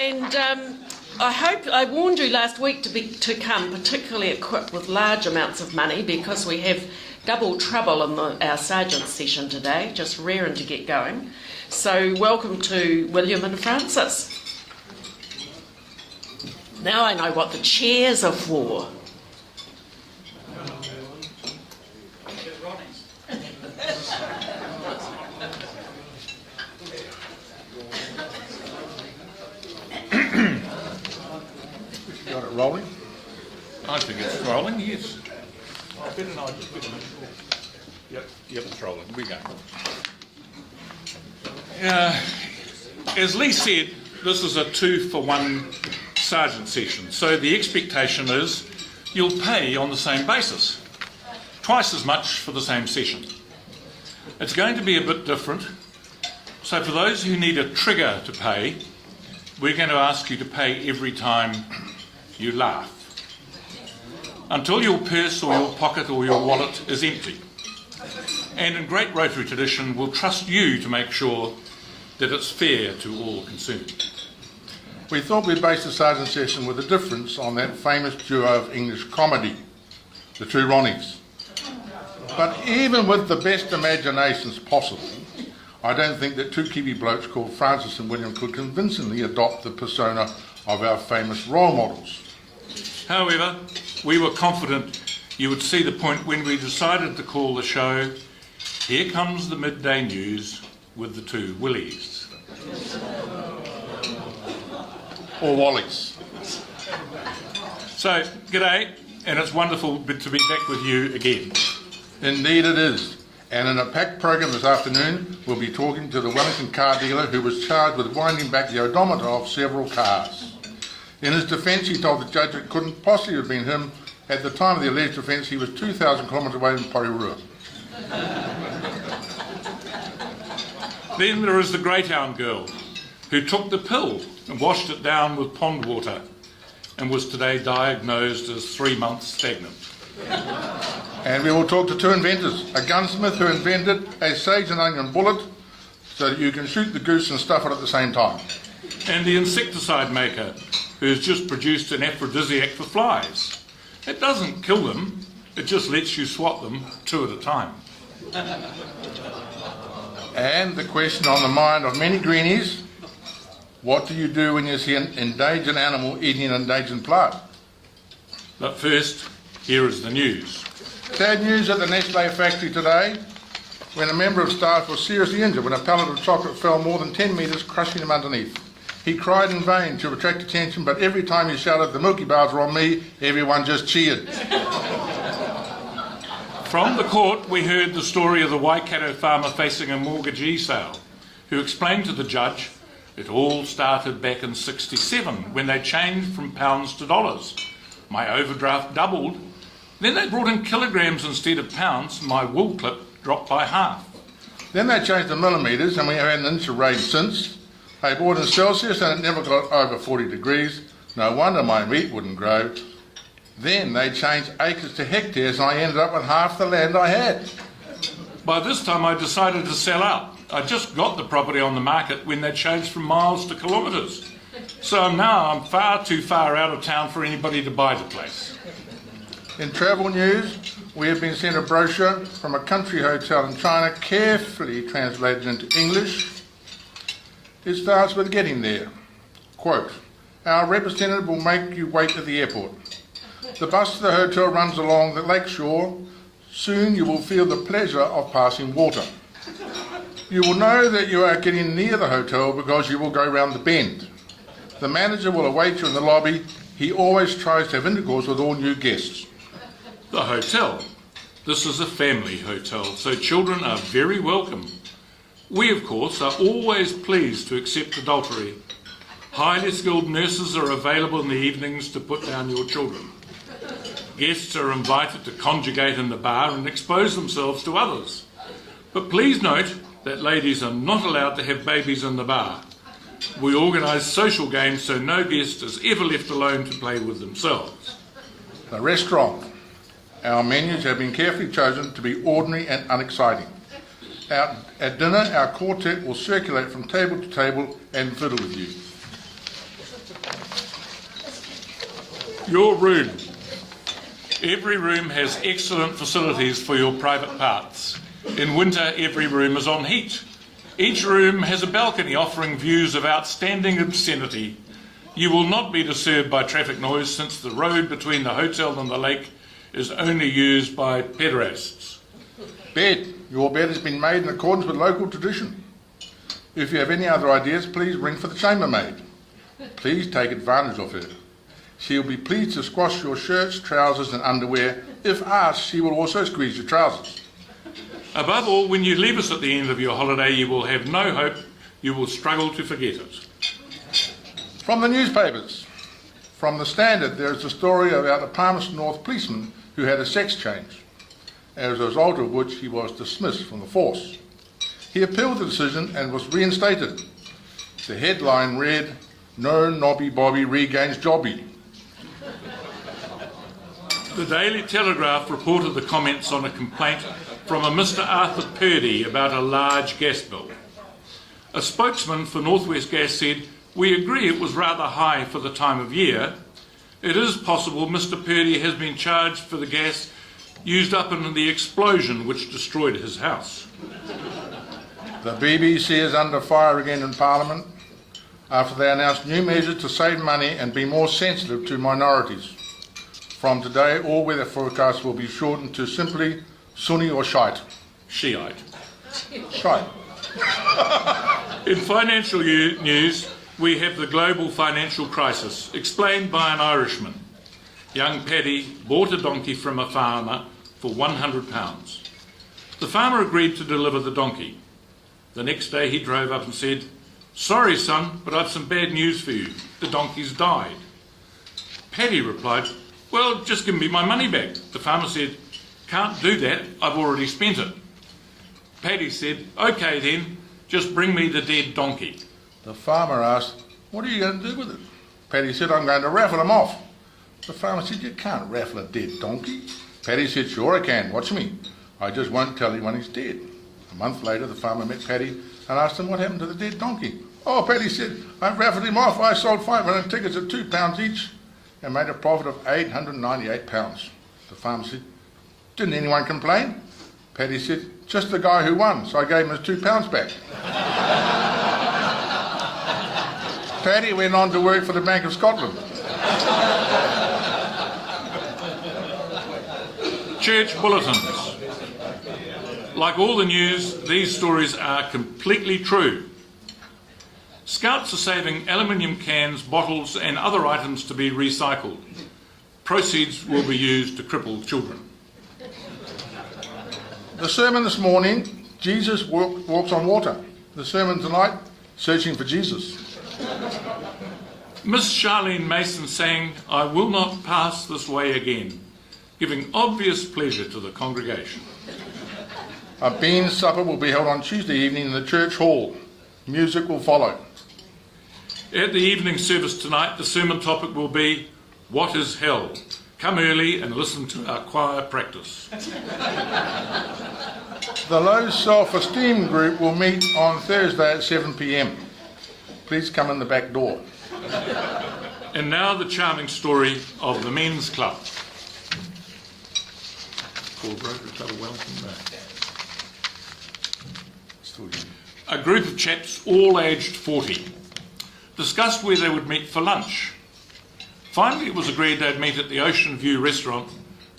And I warned you last week to come particularly equipped with large amounts of money, because we have double trouble in our sergeant's session today, just raring to get going. So welcome to William and Francis. Now I know what the chairs are for. Got it rolling? I think it's rolling, yes. Yep, it's rolling. We go. As Lee said, this is a 2-for-1 sergeant session, so the expectation is you'll pay on the same basis, twice as much for the same session. It's going to be a bit different, so for those who need a trigger to pay, we're going to ask you to pay every time you laugh, until your purse or your pocket or your wallet is empty. And in great Rotary tradition, we'll trust you to make sure that it's fair to all concerned. We thought we'd base the sergeant session with a difference on that famous duo of English comedy, the two Ronnies. But even with the best imaginations possible, I don't think that two Kiwi blokes called Francis and William could convincingly adopt the persona of our famous role models. However, we were confident you would see the point when we decided to call the show Here Comes the Midday News with the Two Willies. Or Wallies. So, g'day, and it's wonderful to be back with you again. Indeed it is. And in a packed program this afternoon, we'll be talking to the Wellington car dealer who was charged with winding back the odometer of several cars. In his defence, he told the judge it couldn't possibly have been him. At the time of the alleged offence, he was 2,000 kilometres away in Porirua. Then there is the Greyhound girl, who took the pill and washed it down with pond water and was today diagnosed as 3 months stagnant. And we will talk to two inventors, a gunsmith who invented a sage and onion bullet so that you can shoot the goose and stuff it at the same time. And the insecticide maker, who has just produced an aphrodisiac for flies. It doesn't kill them, it just lets you swat them 2 at a time. And the question on the mind of many greenies, what do you do when you see an endangered animal eating an endangered plant? But first, here is the news. Sad news at the Nestle factory today, when a member of staff was seriously injured when a pallet of chocolate fell more than 10 metres, crushing him underneath. He cried in vain to attract attention, but every time he shouted, "The Milky Bars are on me," everyone just cheered. From the court, we heard the story of the Waikato farmer facing a mortgagee sale, who explained to the judge it all started back in '67 when they changed from pounds to dollars. My overdraft doubled. Then they brought in kilograms instead of pounds. My wool clip dropped by half. Then they changed to millimetres, and we have had an inch of rain since. They bought in Celsius and it never got over 40 degrees. No wonder my wheat wouldn't grow. Then they changed acres to hectares and I ended up with half the land I had. By this time I decided to sell out. I just got the property on the market when they changed from miles to kilometres. So now I'm far too far out of town for anybody to buy the place. In travel news, we have been sent a brochure from a country hotel in China, carefully translated into English. It starts with getting there. Quote, "Our representative will make you wait at the airport. The bus to the hotel runs along the lake shore. Soon you will feel the pleasure of passing water. You will know that you are getting near the hotel because you will go round the bend. The manager will await you in the lobby. He always tries to have intercourse with all new guests." The hotel. This is a family hotel, so children are very welcome. We, of course, are always pleased to accept adultery. Highly skilled nurses are available in the evenings to put down your children. Guests are invited to conjugate in the bar and expose themselves to others. But please note that ladies are not allowed to have babies in the bar. We organise social games so no guest is ever left alone to play with themselves. The restaurant. Our menus have been carefully chosen to be ordinary and unexciting. At dinner, our quartet will circulate from table to table and fiddle with you. Your room. Every room has excellent facilities for your private parts. In winter, every room is on heat. Each room has a balcony offering views of outstanding obscenity. You will not be disturbed by traffic noise since the road between the hotel and the lake is only used by pederasts. Bed. Your bed has been made in accordance with local tradition. If you have any other ideas, please ring for the chambermaid. Please take advantage of her. She will be pleased to squash your shirts, trousers and underwear. If asked, she will also squeeze your trousers. Above all, when you leave us at the end of your holiday, you will have no hope. You will struggle to forget it. From the newspapers. From the Standard, there is a story about a Palmerston North policeman who had a sex change, as a result of which he was dismissed from the force. He appealed the decision and was reinstated. The headline read, "No Nobby Bobby regains jobby." The Daily Telegraph reported the comments on a complaint from a Mr. Arthur Purdy about a large gas bill. A spokesman for North West Gas said, "We agree it was rather high for the time of year. It is possible Mr. Purdy has been charged for the gas used up in the explosion which destroyed his house." The BBC is under fire again in Parliament after they announced new measures to save money and be more sensitive to minorities. From today, all weather forecasts will be shortened to simply sunny or shite. Shiite. Shite. In financial news, we have the global financial crisis, explained by an Irishman. Young Paddy bought a donkey from a farmer for £100. The farmer agreed to deliver the donkey. The next day he drove up and said, "Sorry son, but I've some bad news for you. The donkey's died." Paddy replied, "Well, just give me my money back." The farmer said, "Can't do that, I've already spent it." Paddy said, "OK then, just bring me the dead donkey." The farmer asked, "What are you going to do with it?" Paddy said, "I'm going to raffle him off." The farmer said, "You can't raffle a dead donkey." Paddy said, "Sure I can, watch me. I just won't tell you when he's dead." A month later, the farmer met Paddy and asked him what happened to the dead donkey. "Oh," Paddy said, "I raffled him off. I sold 500 tickets at £2 each and made a profit of £898. The farmer said, "Didn't anyone complain?" Paddy said, "Just the guy who won, so I gave him his £2 back." Paddy went on to work for the Bank of Scotland. Church bulletins. Like all the news, these stories are completely true. Scouts are saving aluminium cans, bottles and other items to be recycled. Proceeds will be used to cripple children. The sermon this morning, Jesus walks on water. The sermon tonight, searching for Jesus. Miss Charlene Mason sang, "I will not pass this way again," giving obvious pleasure to the congregation. A bean supper will be held on Tuesday evening in the church hall. Music will follow. At the evening service tonight, the sermon topic will be, "What is Hell?" Come early and listen to our choir practice. The low self-esteem group will meet on Thursday at 7 p.m. Please come in the back door. And now the charming story of the men's club. Called Rotary Club of Wellington. A group of chaps, all aged 40, discussed where they would meet for lunch. Finally, it was agreed they'd meet at the Ocean View restaurant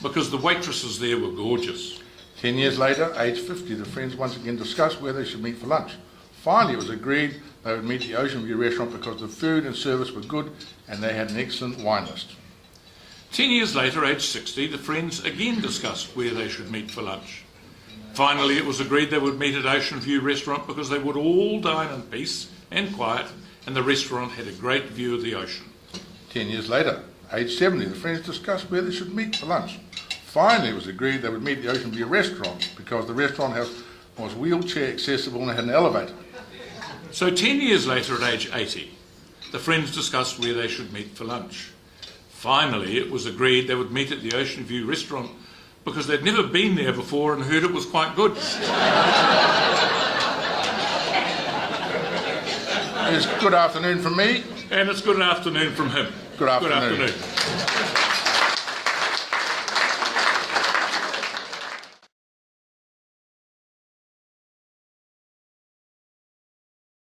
because the waitresses there were gorgeous. 10 years later, aged 50, the friends once again discussed where they should meet for lunch. Finally, it was agreed they would meet at the Ocean View restaurant because the food and service were good and they had an excellent wine list. 10 years later, aged 60, the friends again discussed where they should meet for lunch. Finally, it was agreed they would meet at Ocean View restaurant because they would all dine in peace and quiet and the restaurant had a great view of the ocean. 10 years later, aged 70, the friends discussed where they should meet for lunch. Finally, it was agreed they would meet at the Ocean View restaurant because the restaurant was wheelchair accessible and had an elevator. So 10 years later, at age 80, the friends discussed where they should meet for lunch. Finally, it was agreed they would meet at the Ocean View restaurant because they'd never been there before and heard it was quite good. It's good afternoon from me. And it's good afternoon from him. Good afternoon. Good afternoon.